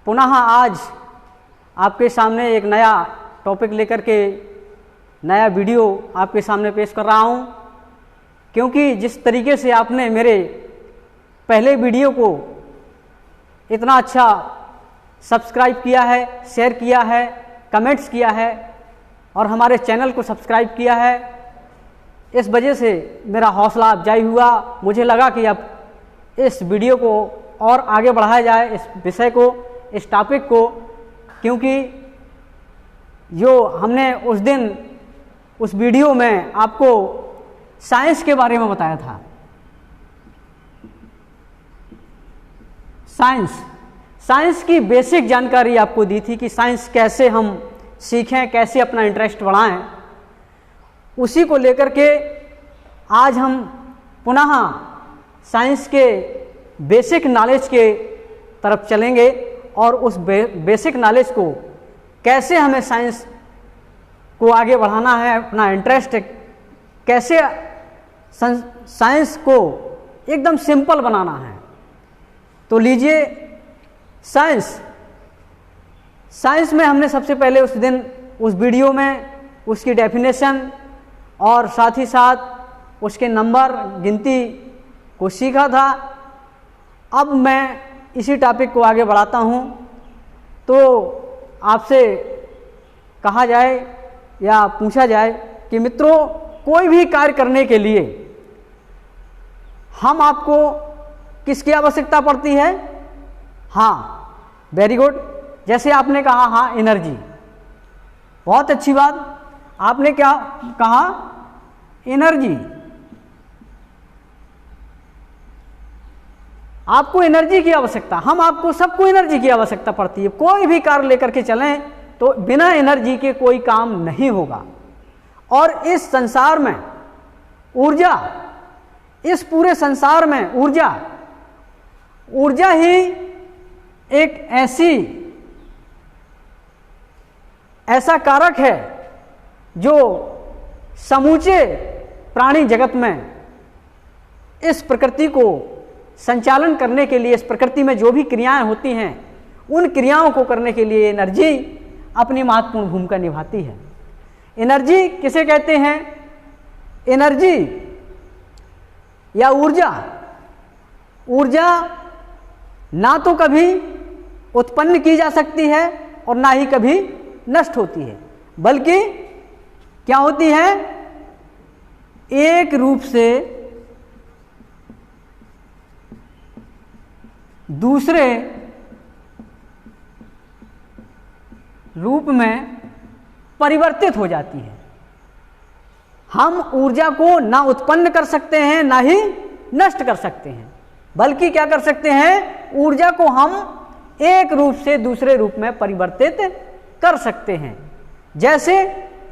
पुनः आज आपके सामने एक नया टॉपिक लेकर के नया वीडियो आपके सामने पेश कर रहा हूं, क्योंकि जिस तरीके से आपने मेरे पहले वीडियो को इतना अच्छा सब्सक्राइब किया है, शेयर किया है, कमेंट्स किया है और हमारे चैनल को सब्सक्राइब किया है, इस वजह से मेरा हौसला अफजाई हुआ। मुझे लगा कि अब इस वीडियो को और आगे बढ़ाया जाए, इस विषय को, इस टॉपिक को, क्योंकि जो हमने उस दिन उस वीडियो में आपको साइंस के बारे में बताया था, साइंस की बेसिक जानकारी आपको दी थी कि साइंस कैसे हम सीखें, कैसे अपना इंटरेस्ट बढ़ाएं, उसी को लेकर के आज हम पुनः साइंस के बेसिक नॉलेज के तरफ चलेंगे और उस बेसिक नॉलेज को कैसे हमें साइंस को आगे बढ़ाना है, अपना इंटरेस्ट कैसे साइंस को एकदम सिंपल बनाना है। तो लीजिए, साइंस में हमने सबसे पहले उस दिन उस वीडियो में उसकी डेफिनेशन और साथ ही साथ उसके नंबर गिनती को सीखा था। अब मैं इसी टॉपिक को आगे बढ़ाता हूं। तो आपसे कहा जाए या पूछा जाए कि मित्रों, कोई भी कार्य करने के लिए हम आपको किसकी आवश्यकता पड़ती है? हाँ, वेरी गुड, जैसे आपने कहा, हाँ, एनर्जी। बहुत अच्छी बात, आपने क्या कहा? एनर्जी। आपको एनर्जी की आवश्यकता, हम आपको सबको एनर्जी की आवश्यकता पड़ती है। कोई भी कार्य लेकर के चलें तो बिना एनर्जी के कोई काम नहीं होगा। और इस संसार में ऊर्जा, इस पूरे संसार में ऊर्जा ही एक ऐसा कारक है जो समूचे प्राणी जगत में इस प्रकृति को संचालन करने के लिए, इस प्रकृति में जो भी क्रियाएं होती हैं, उन क्रियाओं को करने के लिए एनर्जी अपनी महत्वपूर्ण भूमिका निभाती है। एनर्जी किसे कहते हैं? एनर्जी या ऊर्जा ना तो कभी उत्पन्न की जा सकती है और ना ही कभी नष्ट होती है, बल्कि क्या होती है? एक रूप से दूसरे रूप में परिवर्तित हो जाती है। हम ऊर्जा को ना उत्पन्न कर सकते हैं, ना ही नष्ट कर सकते हैं, बल्कि क्या कर सकते हैं? ऊर्जा को हम एक रूप से दूसरे रूप में परिवर्तित कर सकते हैं। जैसे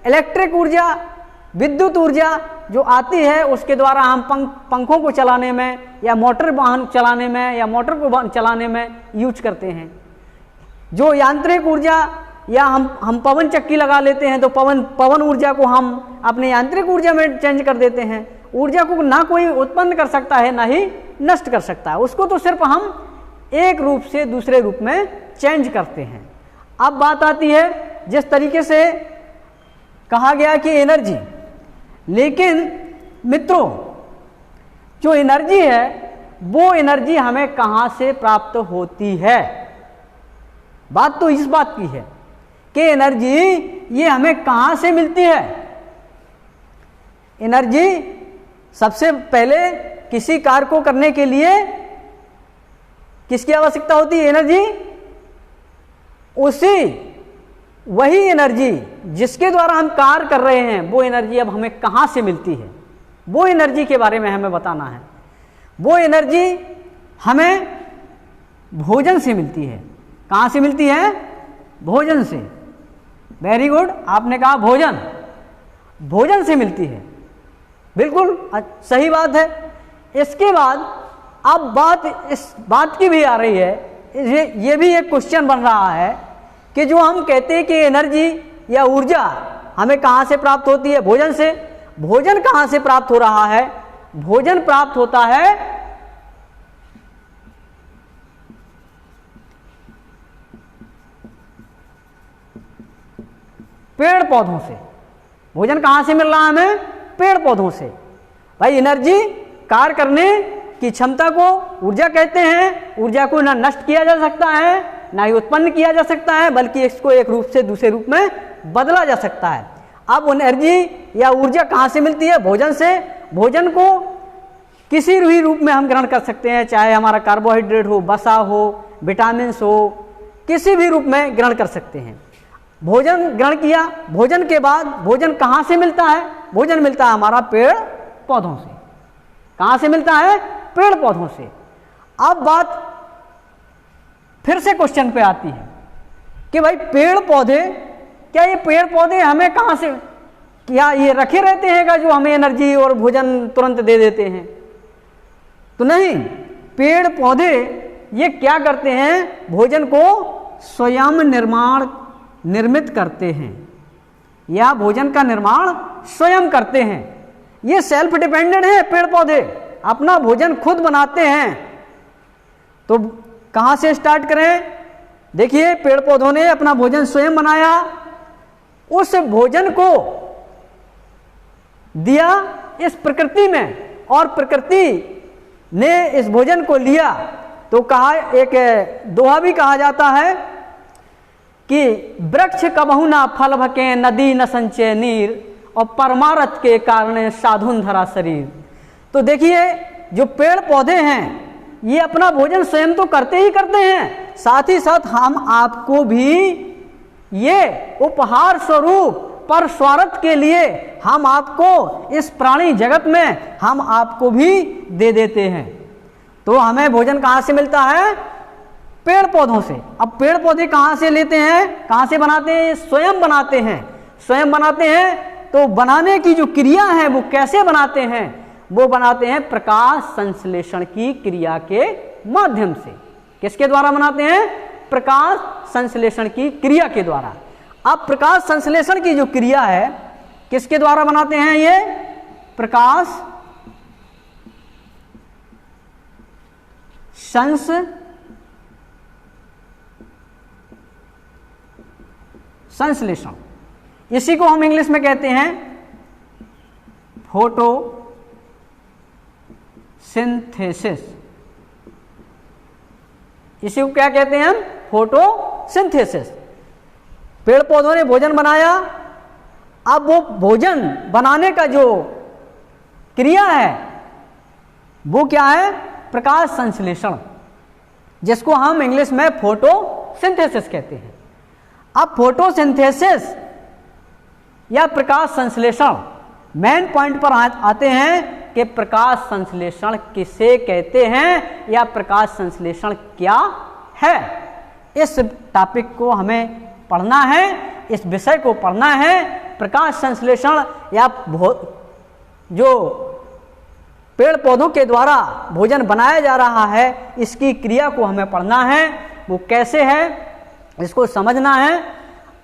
इलेक्ट्रिक ऊर्जा, विद्युत ऊर्जा जो आती है, उसके द्वारा हम पंखों को चलाने में या मोटर वाहन चलाने में या मोटर को चलाने में यूज करते हैं। जो यांत्रिक ऊर्जा, या हम पवन चक्की लगा लेते हैं तो पवन ऊर्जा को हम अपने यांत्रिक ऊर्जा में चेंज कर देते हैं। ऊर्जा को ना कोई उत्पन्न कर सकता है, ना ही नष्ट कर सकता है, उसको तो सिर्फ हम एक रूप से दूसरे रूप में चेंज करते हैं। अब बात आती है, जिस तरीके से कहा गया कि एनर्जी, लेकिन मित्रों, जो एनर्जी है वो एनर्जी हमें कहां से प्राप्त होती है? बात तो इस बात की है कि एनर्जी ये हमें कहां से मिलती है। एनर्जी सबसे पहले किसी कार्य को करने के लिए किसकी आवश्यकता होती है? एनर्जी। वही एनर्जी जिसके द्वारा हम कार्य कर रहे हैं, वो एनर्जी अब हमें कहां से मिलती है, वो एनर्जी के बारे में हमें बताना है। वो एनर्जी हमें भोजन से मिलती है। कहां से मिलती है? भोजन से। वेरी गुड, आपने कहा भोजन से मिलती है, बिल्कुल सही बात है। इसके बाद अब इस बात की भी आ रही है, ये भी एक क्वेश्चन बन रहा है कि जो हम कहते हैं कि एनर्जी या ऊर्जा हमें कहां से प्राप्त होती है? भोजन से। भोजन कहां से प्राप्त हो रहा है? भोजन प्राप्त होता है पेड़ पौधों से। भोजन कहाँ से मिल रहा है हमें? पेड़ पौधों से। भाई एनर्जी, कार्य करने की क्षमता को ऊर्जा कहते हैं। ऊर्जा को ना नष्ट किया जा सकता है, ना ही उत्पन्न किया जा सकता है, बल्कि इसको एक रूप से दूसरे रूप में बदला जा सकता है। अब एनर्जी या ऊर्जा कहाँ से मिलती है? भोजन से। भोजन को किसी भी रूप में हम ग्रहण कर सकते हैं, चाहे हमारा कार्बोहाइड्रेट हो, वसा हो, विटामिन्स हो, किसी भी रूप में ग्रहण कर सकते हैं। भोजन ग्रहण किया, भोजन के बाद भोजन कहाँ से मिलता है? भोजन मिलता है हमारा पेड़ पौधों से। कहाँ से मिलता है? पेड़ पौधों से। अब बात फिर से क्वेश्चन पे आती है कि भाई पेड़ पौधे, क्या ये पेड़ पौधे हमें कहाँ से, क्या ये रखे रहते हैं का जो हमें एनर्जी और भोजन तुरंत दे देते हैं? तो नहीं, पेड़ पौधे ये क्या करते हैं? भोजन को स्वयं निर्मित करते हैं, या भोजन का निर्माण स्वयं करते हैं। ये सेल्फ डिपेंडेंट है पेड़ पौधे, अपना भोजन खुद बनाते हैं। तो कहाँ से स्टार्ट करें? देखिए, पेड़ पौधों ने अपना भोजन स्वयं बनाया, उस भोजन को दिया इस प्रकृति में, और प्रकृति ने इस भोजन को लिया। तो कहा, एक दोहा भी कहा जाता है कि वृक्ष कबहु ना फल भके, नदी न संचय नीर, और परमारथ के कारण साधुन धरा शरीर। तो देखिए, जो पेड़ पौधे हैं ये अपना भोजन स्वयं तो करते ही करते हैं, साथ ही साथ हम आपको भी ये उपहार स्वरूप पर स्वार्थ के लिए हम आपको इस प्राणी जगत में हम आपको भी दे देते हैं। तो हमें भोजन कहाँ से मिलता है? पेड़ पौधों से। अब पेड़ पौधे कहाँ से लेते हैं, कहाँ से बनाते हैं? स्वयं बनाते हैं। स्वयं बनाते हैं, तो बनाने की जो क्रिया है वो कैसे बनाते हैं? वो बनाते हैं प्रकाश संश्लेषण की क्रिया के माध्यम से। किसके द्वारा बनाते हैं? प्रकाश संश्लेषण की क्रिया के द्वारा। अब प्रकाश संश्लेषण की जो क्रिया है किसके द्वारा बनाते हैं? ये प्रकाश संश्लेषण, इसी को हम इंग्लिश में कहते हैं फोटोसिंथेसिस। इसी को क्या कहते हैं हम? फोटोसिंथेसिस। पेड़ पौधों ने भोजन बनाया, अब वो भोजन बनाने का जो क्रिया है वो क्या है? प्रकाश संश्लेषण, जिसको हम इंग्लिश में फोटोसिंथेसिस कहते हैं। अब फोटोसिंथेसिस या प्रकाश संश्लेषण मेन पॉइंट पर आते हैं कि प्रकाश संश्लेषण किसे कहते हैं या प्रकाश संश्लेषण क्या है। इस टॉपिक को हमें पढ़ना है, इस विषय को पढ़ना है। प्रकाश संश्लेषण या जो पेड़ पौधों के द्वारा भोजन बनाया जा रहा है, इसकी क्रिया को हमें पढ़ना है, वो कैसे है इसको समझना है।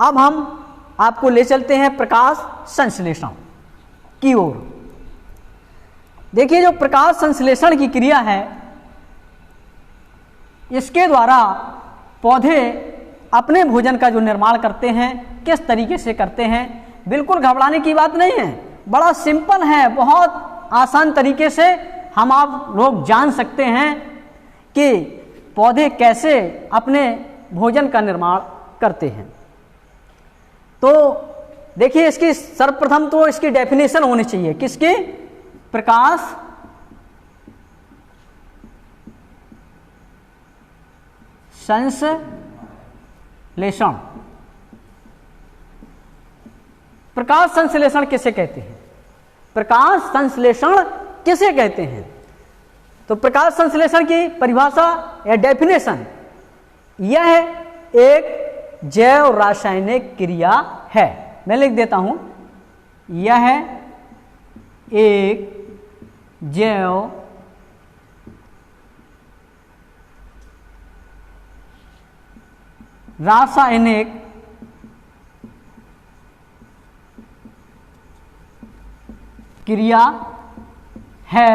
अब हम आपको ले चलते हैं प्रकाश संश्लेषण की ओर। देखिए, जो प्रकाश संश्लेषण की क्रिया है, इसके द्वारा पौधे अपने भोजन का जो निर्माण करते हैं, किस तरीके से करते हैं, बिल्कुल घबराने की बात नहीं है, बड़ा सिंपल है, बहुत आसान तरीके से हम आप लोग जान सकते हैं कि पौधे कैसे अपने भोजन का निर्माण करते हैं। तो देखिए, इसकी सर्वप्रथम तो इसकी डेफिनेशन होनी चाहिए। किसकी? प्रकाश संश्लेषण। प्रकाश संश्लेषण किसे कहते हैं? प्रकाश संश्लेषण किसे कहते हैं? तो प्रकाश संश्लेषण की परिभाषा या डेफिनेशन, यह एक जैव रासायनिक क्रिया है। मैं लिख देता हूं, यह एक जैव रासायनिक क्रिया है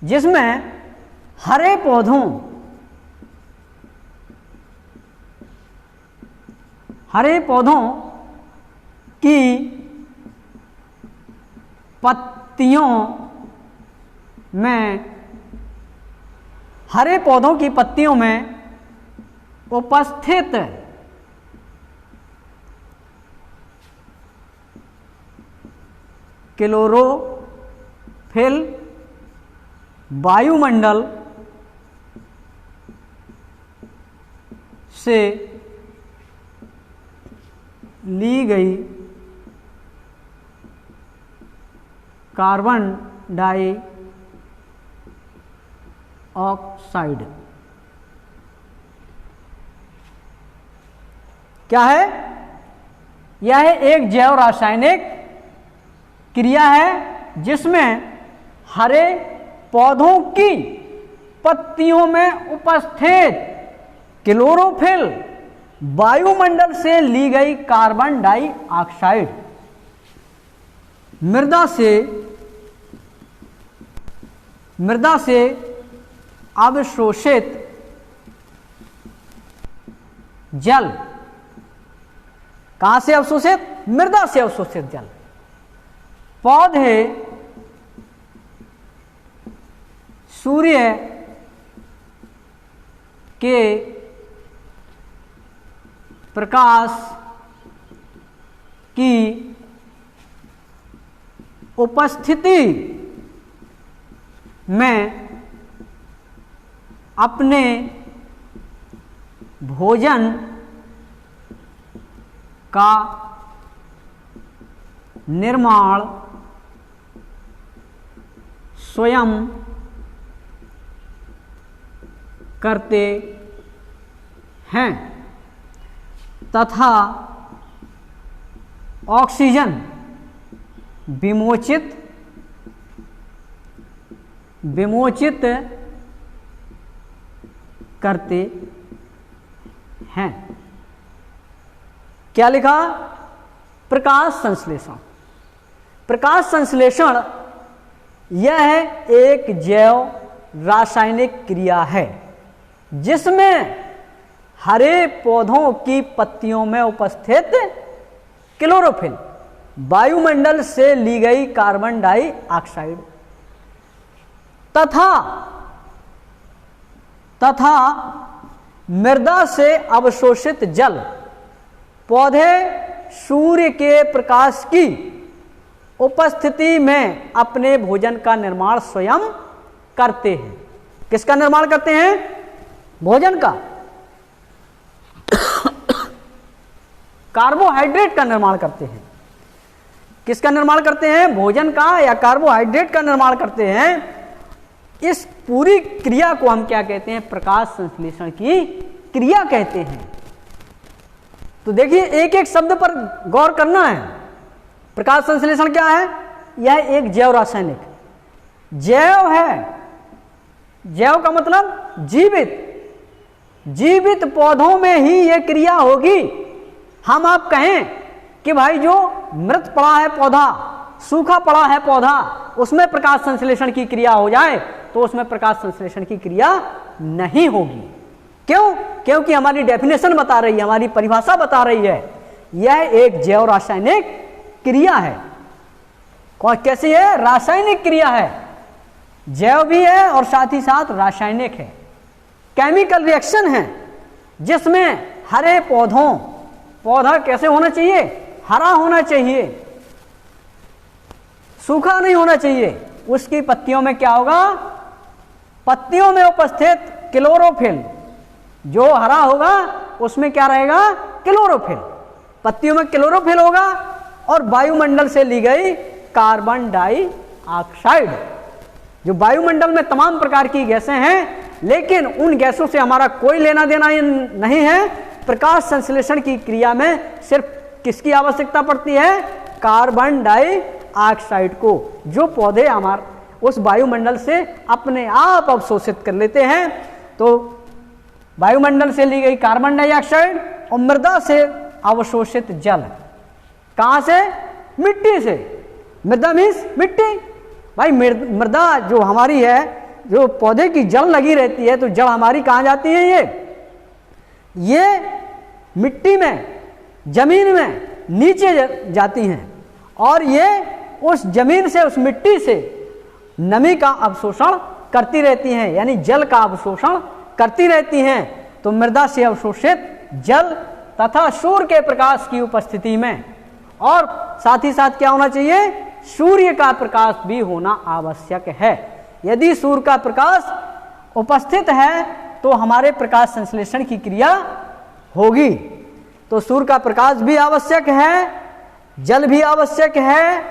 जिसमें हरे पौधों हरे पौधों की पत्तियों में, हरे पौधों की पत्तियों में उपस्थित क्लोरोफिल वायुमंडल से ली गई कार्बन डाइऑक्साइड क्या है? यह एक जैव रासायनिक क्रिया है जिसमें हरे पौधों की पत्तियों में उपस्थित क्लोरोफिल वायुमंडल से ली गई कार्बन डाइऑक्साइड मृदा से अवशोषित जल, कहां से अवशोषित? मृदा से अवशोषित जल पौधे सूर्य के प्रकाश की उपस्थिति में अपने भोजन का निर्माण स्वयं करते हैं तथा ऑक्सीजन विमोचित करते हैं। क्या लिखा? प्रकाश संश्लेषण। प्रकाश संश्लेषण यह एक जैव रासायनिक क्रिया है जिसमें हरे पौधों की पत्तियों में उपस्थित क्लोरोफिल वायुमंडल से ली गई कार्बन डाइऑक्साइड तथा मृदा से अवशोषित जल पौधे सूर्य के प्रकाश की उपस्थिति में अपने भोजन का निर्माण स्वयं करते हैं। किसका निर्माण करते हैं? भोजन का। कार्बोहाइड्रेट का निर्माण करते हैं। किसका निर्माण करते हैं? भोजन का या कार्बोहाइड्रेट का निर्माण करते हैं। इस पूरी क्रिया को हम क्या कहते हैं? प्रकाश संश्लेषण की क्रिया कहते हैं। तो देखिए, एक एक शब्द पर गौर करना है। प्रकाश संश्लेषण क्या है? यह एक जैव रासायनिक जैव है। जैव का मतलब जीवित पौधों में ही यह क्रिया होगी। हम आप कहें कि भाई जो मृत पड़ा है पौधा, सूखा पड़ा है पौधा, उसमें प्रकाश संश्लेषण की क्रिया हो जाए तो उसमें प्रकाश संश्लेषण की क्रिया नहीं होगी। क्यों? क्योंकि हमारी डेफिनेशन बता रही है, हमारी परिभाषा बता रही है, यह एक जैव रासायनिक क्रिया है। कौन कैसी है? रासायनिक क्रिया है। जैव भी है और साथ ही साथ रासायनिक है। केमिकल रिएक्शन है जिसमें हरे पौधा कैसे होना चाहिए? हरा होना चाहिए, सूखा नहीं होना चाहिए। उसकी पत्तियों में क्या होगा? पत्तियों में उपस्थित क्लोरोफिल, जो हरा होगा उसमें क्या रहेगा? क्लोरोफिल। पत्तियों में क्लोरोफिल होगा और वायुमंडल से ली गई कार्बन डाइऑक्साइड। जो वायुमंडल में तमाम प्रकार की गैसें हैं, लेकिन उन गैसों से हमारा कोई लेना देना नहीं है। प्रकाश संश्लेषण की क्रिया में सिर्फ किसकी आवश्यकता पड़ती है? कार्बन डाइऑक्साइड को, जो पौधे हमारे उस वायुमंडल से अपने आप अवशोषित कर लेते हैं। तो वायुमंडल से ली गई कार्बन डाइऑक्साइड और मृदा से अवशोषित जल, कहां से? मिट्टी से। मृदा मीन्स मिट्टी। भाई मृदा जो हमारी है, जो पौधे की जड़ लगी रहती है, तो जड़ हमारी कहां जाती है? ये मिट्टी में जमीन में नीचे जाती हैं और ये उस जमीन से, उस मिट्टी से नमी का अवशोषण करती रहती हैं, यानी जल का अवशोषण करती रहती हैं। तो मृदा से अवशोषित जल तथा सूर्य के प्रकाश की उपस्थिति में, और साथ ही साथ क्या होना चाहिए, सूर्य का प्रकाश भी होना आवश्यक है। यदि सूर्य का प्रकाश उपस्थित है तो हमारे प्रकाश संश्लेषण की क्रिया होगी। तो सूर्य का प्रकाश भी आवश्यक है, जल भी आवश्यक है,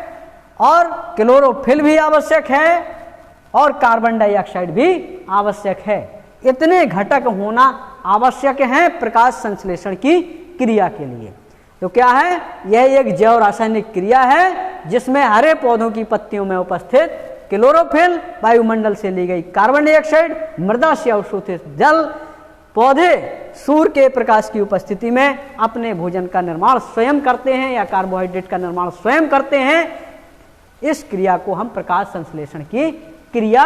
और क्लोरोफिल भी आवश्यक है, और कार्बन डाइऑक्साइड भी आवश्यक है। इतने घटक होना आवश्यक है प्रकाश संश्लेषण की क्रिया के लिए। तो क्या है, यह एक जैव रासायनिक क्रिया है जिसमें हरे पौधों की पत्तियों में उपस्थित क्लोरोफिल, वायुमंडल से ली गई कार्बन डाइऑक्साइड, मृदा से अवशोषित जल, पौधे सूर्य के प्रकाश की उपस्थिति में अपने भोजन का निर्माण स्वयं करते हैं या कार्बोहाइड्रेट का निर्माण स्वयं करते हैं। इस क्रिया को हम प्रकाश संश्लेषण की क्रिया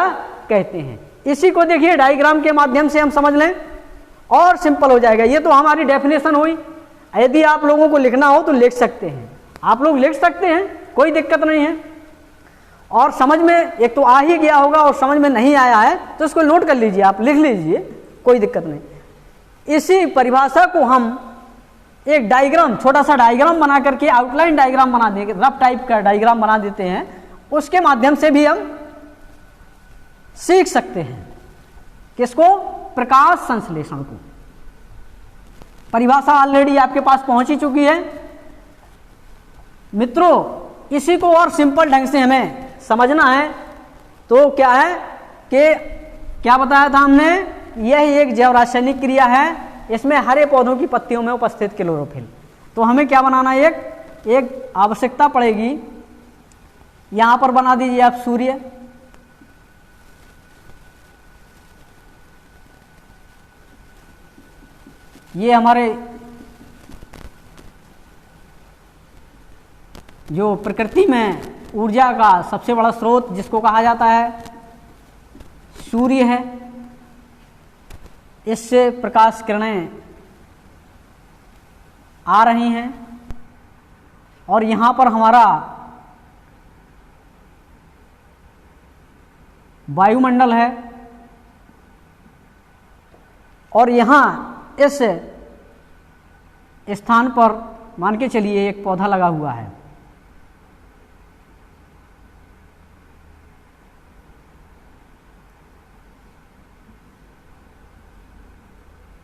कहते हैं। इसी को देखिए डायग्राम के माध्यम से हम समझ लें और सिंपल हो जाएगा। ये तो हमारी डेफिनेशन हुई। यदि आप लोगों को लिखना हो तो लिख सकते हैं, आप लोग लिख सकते हैं, कोई दिक्कत नहीं है। और समझ में एक तो आ ही गया होगा और समझ में नहीं आया है तो इसको नोट कर लीजिए, आप लिख लीजिए, कोई दिक्कत नहीं। इसी परिभाषा को हम एक डायग्राम, छोटा सा डायग्राम बना करके, आउटलाइन डायग्राम बना देंगे, रफ टाइप का डायग्राम बना देते हैं, उसके माध्यम से भी हम सीख सकते हैं। किसको? प्रकाश संश्लेषण को। परिभाषा ऑलरेडी आपके पास पहुंच ही चुकी है मित्रों। इसी को और सिंपल ढंग से हमें समझना है। तो क्या है कि क्या बताया था हमने, यह एक जैव रासायनिक क्रिया है, इसमें हरे पौधों की पत्तियों में उपस्थित क्लोरोफिल। तो हमें क्या बनाना है, एक आवश्यकता पड़ेगी। यहां पर बना दीजिए आप सूर्य, ये हमारे जो प्रकृति में ऊर्जा का सबसे बड़ा स्रोत जिसको कहा जाता है सूर्य है। इससे प्रकाश किरणें आ रही हैं और यहां पर हमारा वायुमंडल है और यहां इस स्थान पर मान के चलिए एक पौधा लगा हुआ है।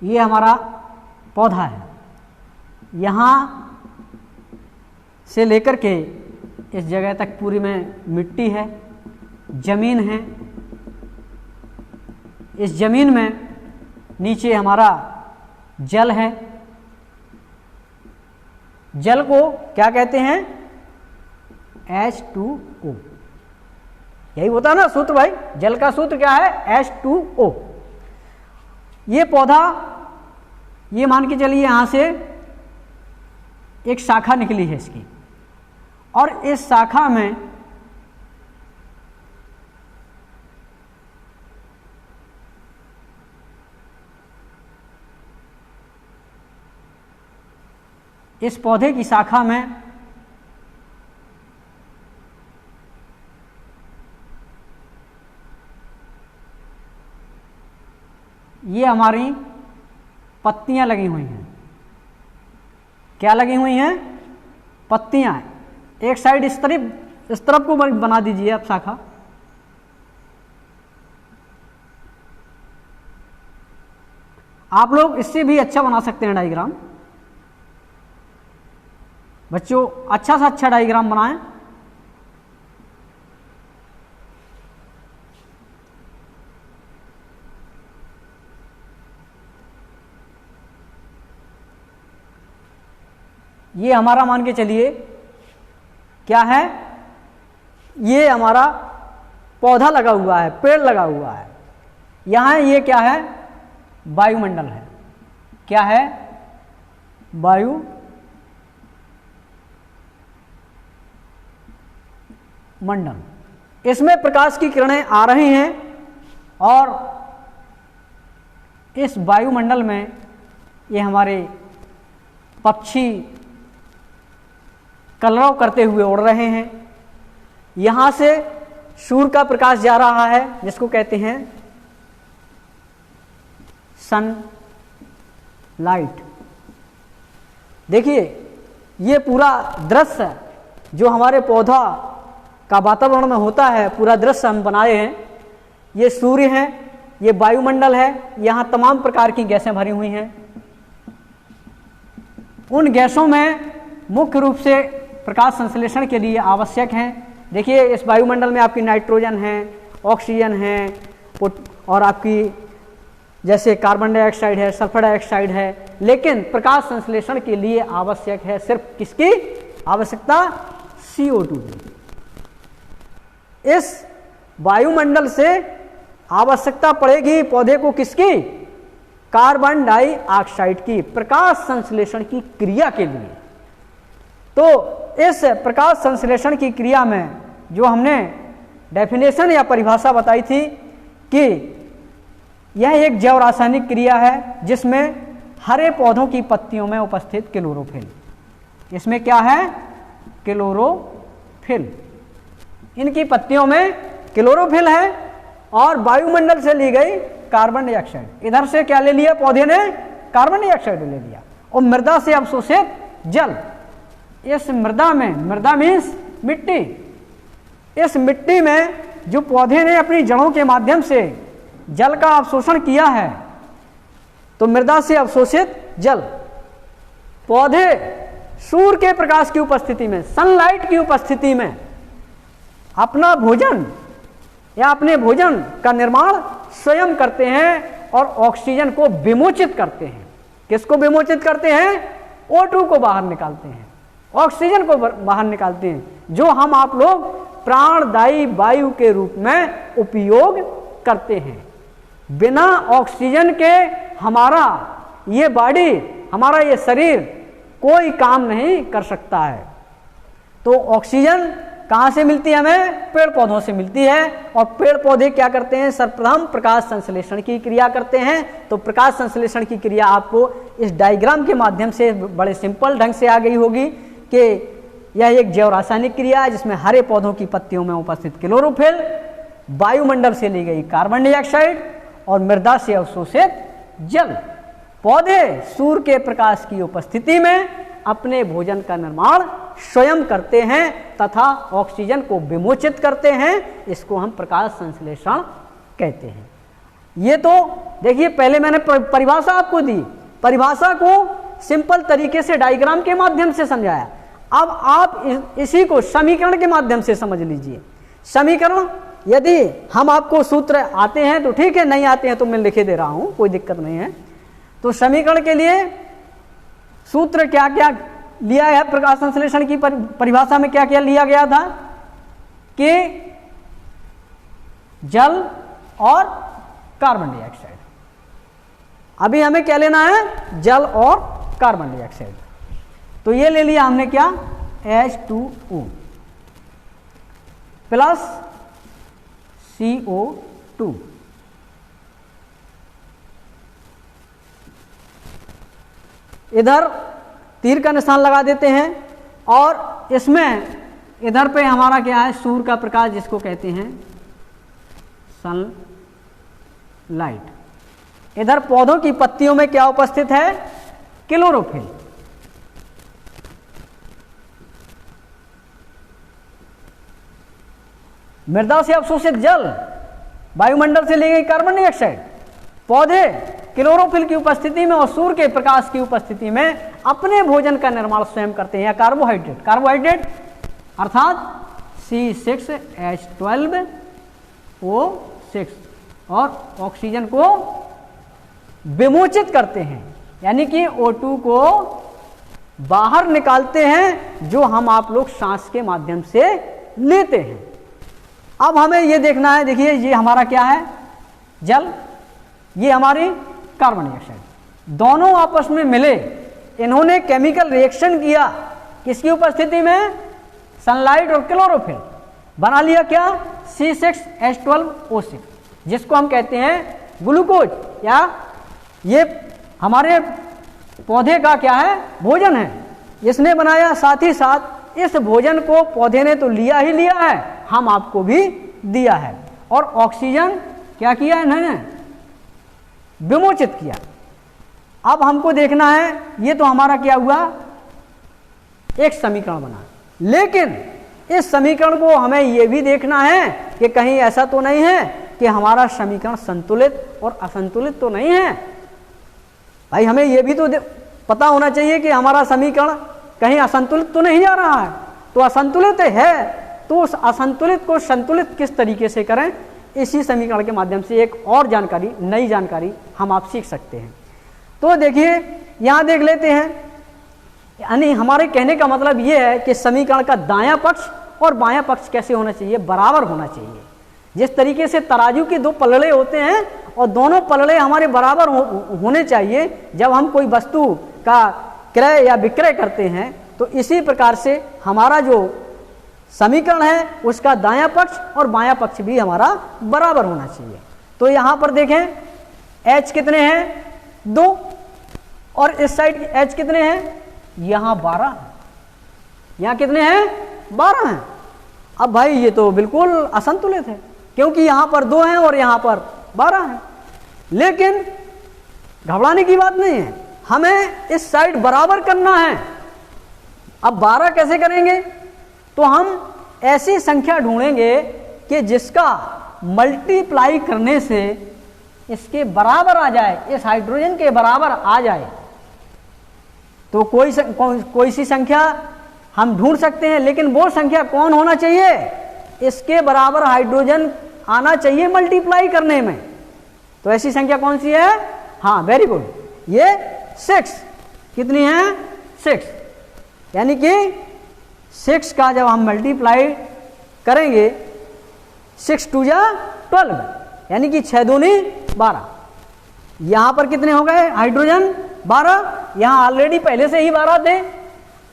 ये हमारा पौधा है, यहाँ से लेकर के इस जगह तक पूरी में मिट्टी है, जमीन है। इस जमीन में नीचे हमारा जल है। जल को क्या कहते हैं? H2O। यही होता है ना सूत्र भाई, जल का सूत्र क्या है? H2O। ये पौधा, ये मान के चलिए यहां से एक शाखा निकली है इसकी, और इस शाखा में इस पौधे की शाखा में ये हमारी पत्तियां लगी हुई हैं। क्या लगी हुई हैं? पत्तियां। एक साइड इस तरफ को बना दीजिए आप शाखा। आप लोग इससे भी अच्छा बना सकते हैं डायग्राम। बच्चों अच्छा से अच्छा डायग्राम बनाएं। ये हमारा मान के चलिए क्या है, ये हमारा पौधा लगा हुआ है, पेड़ लगा हुआ है। यहां ये क्या है? वायुमंडल है। क्या है? वायु मंडल। इसमें प्रकाश की किरणें आ रही हैं और इस वायुमंडल में ये हमारे पक्षी कलरव करते हुए उड़ रहे हैं। यहां से सूर्य का प्रकाश जा रहा है जिसको कहते हैं सन लाइट। देखिए ये पूरा दृश्य जो हमारे पौधा का वातावरण में होता है, पूरा दृश्य हम बनाए हैं। ये सूर्य है, ये वायुमंडल है, यहाँ तमाम प्रकार की गैसें भरी हुई हैं। उन गैसों में मुख्य रूप से प्रकाश संश्लेषण के लिए आवश्यक हैं। देखिए इस वायुमंडल में आपकी नाइट्रोजन है, ऑक्सीजन है और आपकी जैसे कार्बन डाइऑक्साइड है, सल्फर डाइऑक्साइड है। लेकिन प्रकाश संश्लेषण के लिए आवश्यक है सिर्फ किसकी आवश्यकता? CO2 की। इस वायुमंडल से आवश्यकता पड़ेगी पौधे को किसकी? कार्बन डाइऑक्साइड की, प्रकाश संश्लेषण की क्रिया के लिए। तो इस प्रकाश संश्लेषण की क्रिया में जो हमने डेफिनेशन या परिभाषा बताई थी कि यह एक जैव रासायनिक क्रिया है जिसमें हरे पौधों की पत्तियों में उपस्थित क्लोरोफिल, इसमें क्या है? क्लोरोफिल। इनकी पत्तियों में क्लोरोफिल है और वायुमंडल से ली गई कार्बन डाइऑक्साइड। इधर से क्या ले लिया पौधे ने? कार्बन डाइऑक्साइड ले लिया। और मृदा से अवशोषित जल, इस मृदा में, मृदा मीन्स मिट्टी, इस मिट्टी में जो पौधे ने अपनी जड़ों के माध्यम से जल का अवशोषण किया है, तो मृदा से अवशोषित जल पौधे सूर्य के प्रकाश की उपस्थिति में, सनलाइट की उपस्थिति में अपना भोजन या अपने भोजन का निर्माण स्वयं करते हैं और ऑक्सीजन को विमोचित करते हैं। किसको विमोचित करते हैं? O2 को बाहर निकालते हैं, ऑक्सीजन को बाहर निकालते हैं, जो हम आप लोग प्राणदायी वायु के रूप में उपयोग करते हैं। बिना ऑक्सीजन के हमारा ये बॉडी, हमारा ये शरीर कोई काम नहीं कर सकता है। तो ऑक्सीजन कहाँ से मिलती है हमें? पेड़ पौधों से मिलती है। और पेड़ पौधे क्या करते हैं? सर्वप्रथम प्रकाश संश्लेषण की क्रिया करते हैं। तो प्रकाश संश्लेषण की क्रिया आपको इस डायग्राम के माध्यम से बड़े सिंपल ढंग से आ गई होगी कि यह एक जैव रासायनिक क्रिया है जिसमें हरे पौधों की पत्तियों में उपस्थित क्लोरोफिल, वायुमंडल से ली गई कार्बन डाइऑक्साइड और मृदा से अवशोषित जल, पौधे सूर्य के प्रकाश की उपस्थिति में अपने भोजन का निर्माण स्वयं करते हैं तथा ऑक्सीजन को विमोचित करते हैं। इसको हम प्रकाश संश्लेषण कहते हैं। ये तो देखिए पहले मैंने परिभाषा आपको दी, परिभाषा को सिंपल तरीके से डायग्राम के माध्यम से समझाया। अब आप इसी को समीकरण के माध्यम से समझ लीजिए। समीकरण यदि हम आपको सूत्र आते हैं तो ठीक है, नहीं आते हैं तो मैं लिखे दे रहा हूं, कोई दिक्कत नहीं है। तो समीकरण के लिए सूत्र क्या क्या लिया है? प्रकाश संश्लेषण की परिभाषा में क्या क्या लिया गया था कि जल और कार्बन डाइऑक्साइड। अभी हमें क्या लेना है? जल और कार्बन डाइऑक्साइड। तो ये ले लिया हमने क्या? H2O plus CO2। इधर तीर का निशान लगा देते हैं और इसमें इधर पे हमारा क्या है? सूर्य का प्रकाश, जिसको कहते हैं सनलाइट। इधर पौधों की पत्तियों में क्या उपस्थित है? क्लोरोफिल। मृदा से अवशोषित जल, वायुमंडल से ली गई कार्बन डाइऑक्साइड, पौधे क्लोरोफिल की उपस्थिति में और सूर्य के प्रकाश की उपस्थिति में अपने भोजन का निर्माण स्वयं करते हैं। या कार्बोहाइड्रेट, कार्बोहाइड्रेट अर्थात C6H12O6 और ऑक्सीजन को विमोचित करते हैं, यानी कि O2 को बाहर निकालते हैं, जो हम आप लोग सांस के माध्यम से लेते हैं। अब हमें ये देखना है, देखिए ये हमारा क्या है? जल, ये हमारी कार्बन डाइऑक्साइड। दोनों आपस में मिले, इन्होंने केमिकल रिएक्शन किया, किसकी उपस्थिति में? सनलाइट और क्लोरोफिल। बना लिया क्या? C6H12O6, जिसको हम कहते हैं ग्लूकोज, या ये हमारे पौधे का क्या है? भोजन है। इसने बनाया, साथ ही साथ इस भोजन को पौधे ने तो लिया ही लिया है, हम आपको भी दिया है, और ऑक्सीजन क्या किया इन्होंने, विमोचित किया। अब हमको देखना है, ये तो हमारा क्या हुआ, एक समीकरण बना, लेकिन इस समीकरण को हमें यह भी देखना है कि कहीं ऐसा तो नहीं है कि हमारा समीकरण संतुलित और असंतुलित तो नहीं है। भाई हमें यह भी तो पता होना चाहिए कि हमारा समीकरण कहीं असंतुलित तो नहीं जा रहा है। तो असंतुलित है तो उस असंतुलित को संतुलित किस तरीके से करें, इसी समीकरण के माध्यम से एक और जानकारी, नई जानकारी हम आप सीख सकते हैं। तो देखिए यहां देख लेते हैं, यानी हमारे कहने का मतलब यह है कि समीकरण का दायां पक्ष और बायां पक्ष कैसे होना चाहिए, बराबर होना चाहिए। जिस तरीके से तराजू के दो पलड़े होते हैं और दोनों पलड़े हमारे बराबर होने चाहिए जब हम कोई वस्तु का क्रय या विक्रय करते हैं, तो इसी प्रकार से हमारा जो समीकरण है उसका दायां पक्ष और बायां पक्ष भी हमारा बराबर होना चाहिए। तो यहां पर देखें h कितने हैं, 2, और इस साइड h कितने हैं, यहां 12, यहां कितने हैं, 12 हैं। अब भाई ये तो बिल्कुल असंतुलित है, क्योंकि यहां पर 2 हैं और यहां पर 12 हैं। लेकिन घबराने की बात नहीं है, हमें इस साइड बराबर करना है। अब 12 कैसे करेंगे, तो हम ऐसी संख्या ढूंढेंगे कि जिसका मल्टीप्लाई करने से इसके बराबर आ जाए, इस हाइड्रोजन के बराबर आ जाए। तो कोई सी संख्या हम ढूंढ सकते हैं, लेकिन वो संख्या कौन होना चाहिए, इसके बराबर हाइड्रोजन आना चाहिए मल्टीप्लाई करने में। तो ऐसी संख्या कौन सी है, हाँ वेरी गुड, ये 6, कितनी है, 6, यानी कि 6 का जब हम मल्टीप्लाई करेंगे, 6 2 जा 12, यानी कि 6 दूनी 12। यहां पर कितने हो गए हाइड्रोजन, 12, यहां ऑलरेडी पहले से ही 12 थे।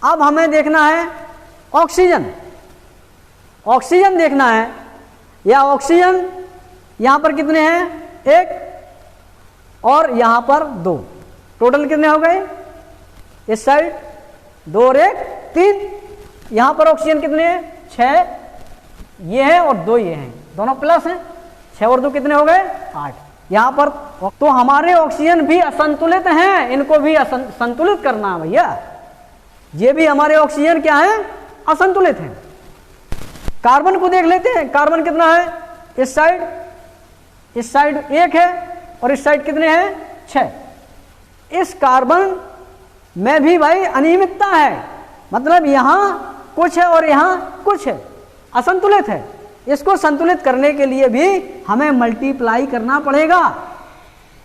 अब हमें देखना है ऑक्सीजन, ऑक्सीजन देखना है, या ऑक्सीजन यहां पर कितने हैं, 1 और यहां पर 2, टोटल कितने हो गए, इस साइड 2 और 1 3, यहां पर ऑक्सीजन कितने हैं, 6 ये हैं और 2 ये हैं, दोनों प्लस हैं, 6 और 2 कितने हो गए, 8। यहां पर तो हमारे ऑक्सीजन भी असंतुलित हैं, इनको भी संतुलित करना है भैया। ये भी हमारे ऑक्सीजन क्या है, असंतुलित हैं। कार्बन को देख लेते हैं, कार्बन कितना है, इस साइड 1 है और इस साइड कितने हैं, 6। इस कार्बन में भी भाई अनियमितता है, मतलब यहां कुछ है और यहां कुछ है, असंतुलित है। इसको संतुलित करने के लिए भी हमें मल्टीप्लाई करना पड़ेगा।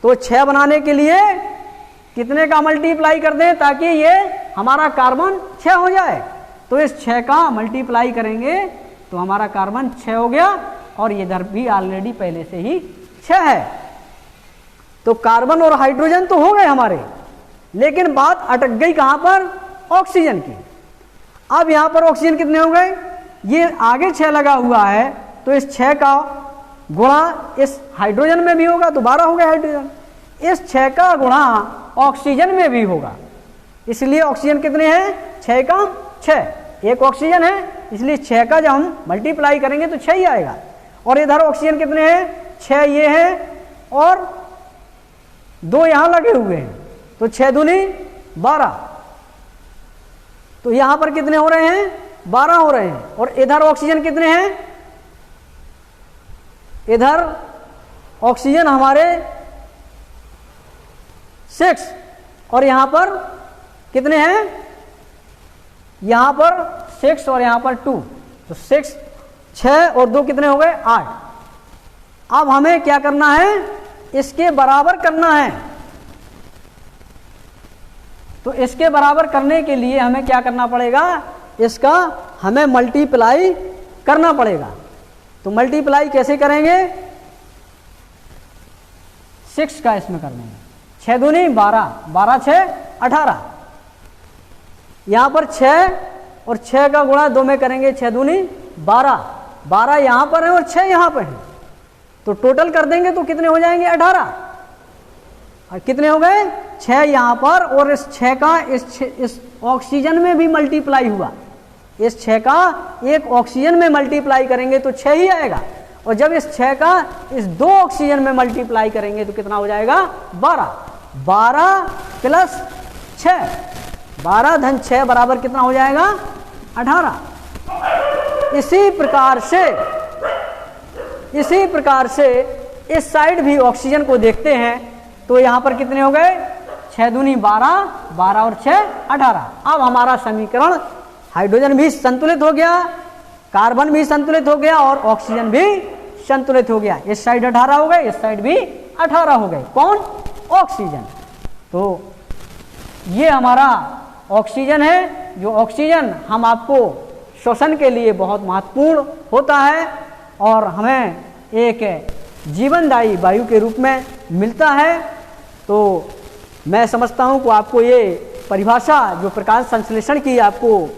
तो 6 बनाने के लिए कितने का मल्टीप्लाई कर दें ताकि ये हमारा कार्बन 6 हो जाए। तो इस 6 का मल्टीप्लाई करेंगे तो हमारा कार्बन 6 हो गया, और इधर भी ऑलरेडी पहले से ही 6 है। तो कार्बन और हाइड्रोजन तो हो गए हमारे, लेकिन बात अटक गई कहां पर, ऑक्सीजन की। अब यहां पर ऑक्सीजन कितने हो गए, ये आगे 6 लगा हुआ है, तो इस 6 का गुणा इस हाइड्रोजन में भी होगा तो 12 हो गया हाइड्रोजन, इस 6 का गुणा ऑक्सीजन में भी होगा, इसलिए ऑक्सीजन कितने हैं, 6 का 6, एक ऑक्सीजन है, इसलिए 6 का जब हम मल्टीप्लाई करेंगे तो 6 ही आएगा। और इधर ऑक्सीजन कितने हैं, 6 ये है और 2 यहां लगे हुए हैं, तो 6 दूनी 12। तो यहां पर कितने हो रहे हैं, 12 हो रहे हैं। और इधर ऑक्सीजन कितने हैं, इधर ऑक्सीजन हमारे 6 और यहां पर कितने हैं, यहां पर 6 और यहां पर 2, तो 6 और 2 कितने हो गए, 8। अब हमें क्या करना है, इसके बराबर करना है। तो इसके बराबर करने के लिए हमें क्या करना पड़ेगा, इसका हमें मल्टीप्लाई करना पड़ेगा। तो मल्टीप्लाई कैसे करेंगे, 6 का इसमें कर देंगे, 6 दूनी 12, 12 6 18। यहां पर 6 और 6 का गुणा 2 में करेंगे, 6 दूनी 12, 12 यहां पर है और 6 यहां पर है, तो टोटल कर देंगे तो कितने हो जाएंगे, 18। और कितने हो गए, 6 यहां पर, और इस 6 का इस ऑक्सीजन में भी मल्टीप्लाई हुआ, इस 6 का एक ऑक्सीजन में मल्टीप्लाई करेंगे तो 6 ही आएगा, और जब इस 6 का इस 2 ऑक्सीजन में मल्टीप्लाई करेंगे तो कितना हो जाएगा 12। 12 प्लस 6, 12 धन 6 बराबर कितना हो जाएगा 18। इसी प्रकार से इस साइड भी ऑक्सीजन को देखते हैं तो यहाँ पर कितने हो गए 6 दूनी 12, 12 और 6 18। अब हमारा समीकरण हाइड्रोजन भी संतुलित हो गया, कार्बन भी संतुलित हो गया और ऑक्सीजन भी संतुलित हो गया। इस साइड 18 हो गए, इस साइड भी 18 हो गए। कौन? ऑक्सीजन। तो ये हमारा ऑक्सीजन है, जो ऑक्सीजन हम आपको श्वसन के लिए बहुत महत्वपूर्ण होता है और हमें एक जीवनदायी वायु के रूप में मिलता है। तो मैं समझता हूँ कि आपको ये परिभाषा जो प्रकाश संश्लेषण की आपको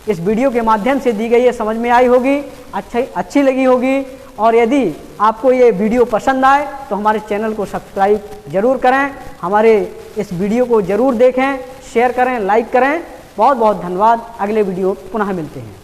इस वीडियो के माध्यम से दी गई है समझ में आई होगी, अच्छी लगी होगी। और यदि आपको ये वीडियो पसंद आए तो हमारे चैनल को सब्सक्राइब जरूर करें, हमारे इस वीडियो को जरूर देखें, शेयर करें, लाइक करें। बहुत बहुत धन्यवाद। अगले वीडियो पुनः मिलते हैं।